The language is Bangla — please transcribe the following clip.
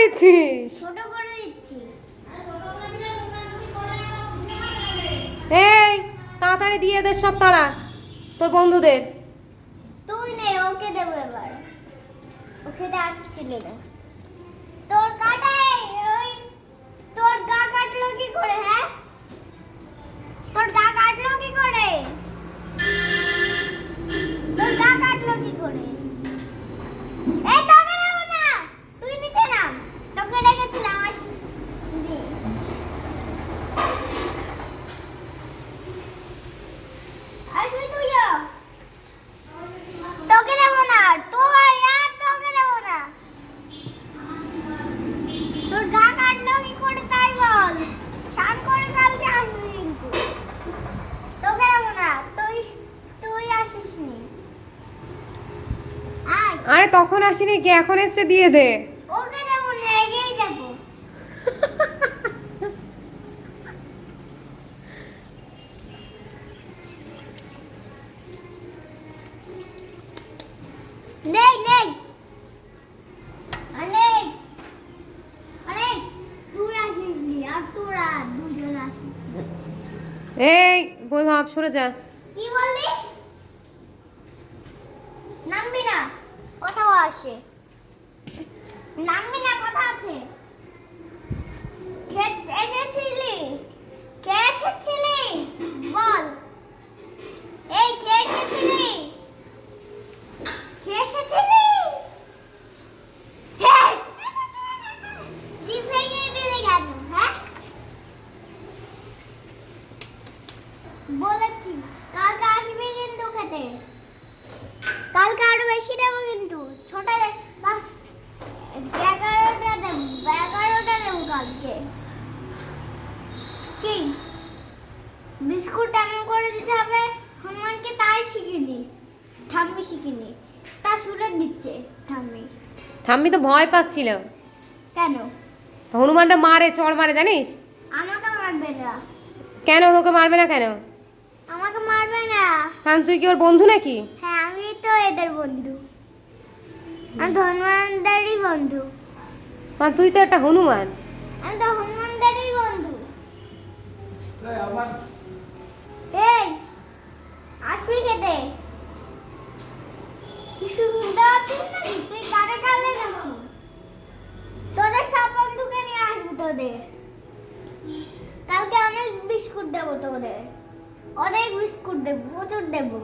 দিচ্ছিস? ছোট করে দিচ্ছি। এই তাড়াতাড়ি দিয়ে দে সব তারা তোর বন্ধুদের। তুই নে, ওকে দেবো এবার। ওকে দে, আসছিল না। তোর কাটাই ওই তোর গা কাটলো কি করে? হ্যাঁ, তোর গা কাটলো কি করে? তোর গা কাটলো কি করে? এই তোকে দেবো না, তুই নিতে না। তোকে ডেকেছিলাম, আসিস দি। আসবি তুইও। তোকে দেবো না, তুই আর তোকে দেবো না। তোর গা কাটলো কি করে তাই বল। শান করে কালকে আসবি কিন্তু। তোকে দেবো না, তুই আসিস নি। আয়, আরে তখন আসিনি কি, এখন এসে দিয়ে দে। ওকে দেবো না, এগিয়েই দেবো। নেই নেই নেই, আরে তুই আসিস নি, আর তোরা দুজন আসিস। এই বই ভাব, সরে যা। কি বললি? নামবি না, কথা আছে। নামবি না, কথা আছে। কে এসেছিলি? কে এসেছিলি বল। এই কে এসেছিলি? কে এসেছিলি? হেই! জিভ ভেঙে দিলি কেন? হ্যাঁ, বলেছি কালকে আসবি কিন্তু খেতে। কালকে আরো বেশি দেবো কিন্তু। ছোট বাস 11টা দেবো, 11টা দেবো কালকে। কি বিস্কুট এমন করে দিতে হবে হনুমানকে, তাই শিখিনি। ঠাম্মি শিখিনি, তা শুনে দিচ্ছে ঠাম্মি। ঠাম্মি তো ভয় পাচ্ছিল। কেন? তো হনুমানটা মারে, চড় মারে জানিস? আমাকে মারবে না। কেন তোকে মারবে না কেন? আমাকে মারবে না। কারণ তুই কি ওর বন্ধু নাকি? হ্যাঁ, আমি তো এদের বন্ধু। আমি তো হনুমানদেরই বন্ধু। কারণ তুই তো একটা হনুমান। আমি তো হনুমানদেরই বন্ধু। এই আসবি খেতে। কিছু শুনতে পাচ্ছিস নাকি? তুই কারে কালে নাকি? তোদের সব বন্ধুকে নিয়ে আসবি তোদের। কালকে অনেক বিস্কুট দেবো তোদের, অনেক বিস্কুট দেবো, প্রচুর দেবো।